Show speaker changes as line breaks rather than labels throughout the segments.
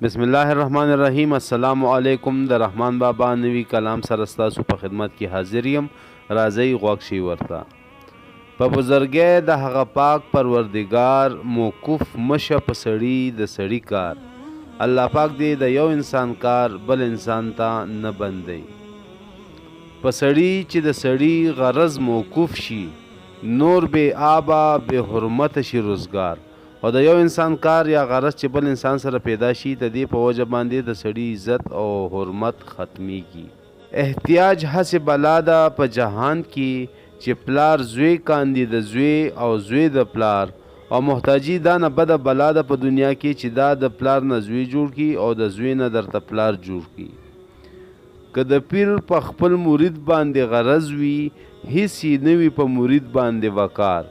بسم الله الرحمن الرحیم. السلام علیکم. د رحمان بابا نوی کلام سره ستاسو په خدمت کې حاضر یم. راځئ غوږ شئ ورته. په بزرګۍ د هغه پاک پروردګار موقوف مشه په سړي د سړي کار. الله پاک دې د یو انسان کار بل انسان ته نه بندوي. په سړي چې د سړي غرض موقوف شي نور بې آبه بې حرمته شي روزګار. او د یو انسان کار یا غرض چې بل انسان سره پیدا شي د دې په وجه باندې د سړي عزت او حرمت ختمیږي. احتیاج هسې بلا ده په جهان کې چې پلار زوی کاندي د زوی او زوی د پلار، او محتاجي دا نه بده بلا ده په دنیا کې چې دا د پلار نه زوی جوړ کی او د زوی نه درته پلار جوړ کی. که د پیر په خپل مرید باندې غرض وي هیڅ یې نه وي په مرید باندې وقار.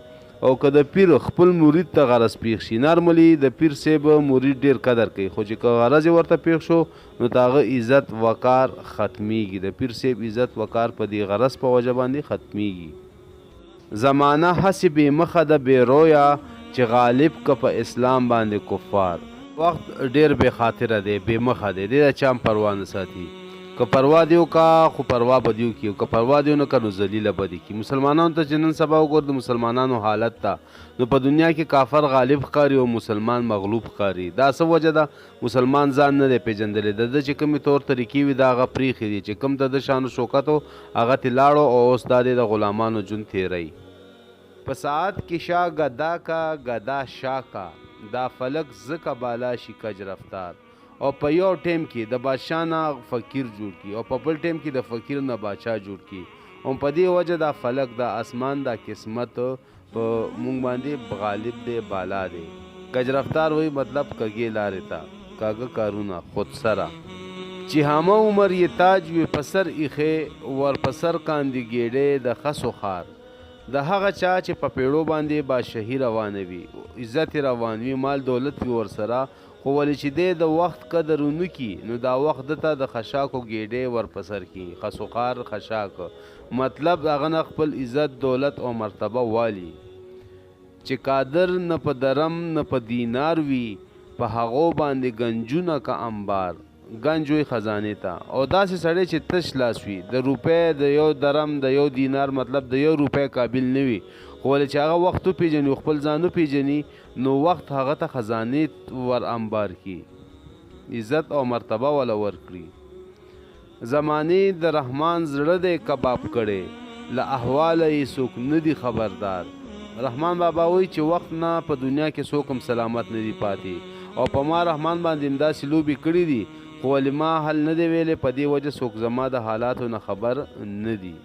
او که د پیر خپل مرید ته غرض پیښ شي نارملی د پیر صاحب مرید ډیر قدر کوي، خو چې که غرض ورته پیښ شو نو د هغه عزت وقار ختمیږي. د پیر صاحب عزت وقار په دې غرض په وجه باندې ختمیږي. زمانه هسې بې مخه ده بې رویه چې غالب که په اسلام باندې کفار. وخت ډیر بې خاطره دی بې مخه دی، دې د چا هم پروا نه ساتي. که پروا دیو کا خو پروا به دیو کی، که پروا دیو نه که نو ذلیله به دی کی. مسلمانانو ته چې نن سبا وګور د مسلمانانو حالت ته نو په دنیا کې کافر غالب ښکاري او مسلمان مغلوب ښکاري. دا څه وجه ده؟ مسلمان ځان نه دی پیژندلی. د ده چې کومې طور طریقې وي د هغه پریښې دي، چې کوم د ده شان و شوکت و هغه ترې لاړو او اوس دا دی د غلامانو ژوند تېروي. په ساعت کې شا ګدا کا ګدا شا کا، دا فلک ځکه بالا شي کج رفتار. او په یو ټیم کې د بادشاه نه فقیر جوړ کی او په بل ټیم کې د فقیر نه بادشاه جوړ کی. او په دې وجه دا فلک دا اسمان دا قسمت په مونږ باندې غالب دی بالا دی. کج رفتار وی مطلب کږې لارې ته کاږه کارونه خود سره. چې همه عمر یې تاج وي پسر ایښې ور پسر کاندي ګېډې د خسو خار. د هغه چا چې په پیړو باندې بادشاهي روانه وي عزت روان وي مال دولت وي ورسره، خو ولې چې دی د وخت قدر ونه کي نو دا وخت دته د خشاکو ګېډې ورپسر کی. خسوخار خشاک مطلب هغه نه خپل عزت دولت او مرتبه والی. چې قادر نه په درم نه په دینار وي په هغو باندې گنجونه که انبار. گنج وي خزانې ته. او داسې سړی چې تش لاس وي د روپۍ د یو درم د یو دینار مطلب د یو روپۍ قابل نه وي، خو ولې چې هغه وخت وپېژني خپل ځان وپېژني نو وخت هغه ته خزانې ور انبار کی، عزت او مرتبه وله ورکړي. زمانې د رحمان زړه دی کباب کړی له احواله یې څوک نه دي خبردار. رحمان بابا وایي چې وخت نه په دنیا کې څوک هم سلامت نه دي پاتې، او په ما رحمان باندې همداسې لوبې کړي دي، خو ولې ما حل نه دی ویلی په دې وجه څوک زما د حالاتو نه خبر نه دي.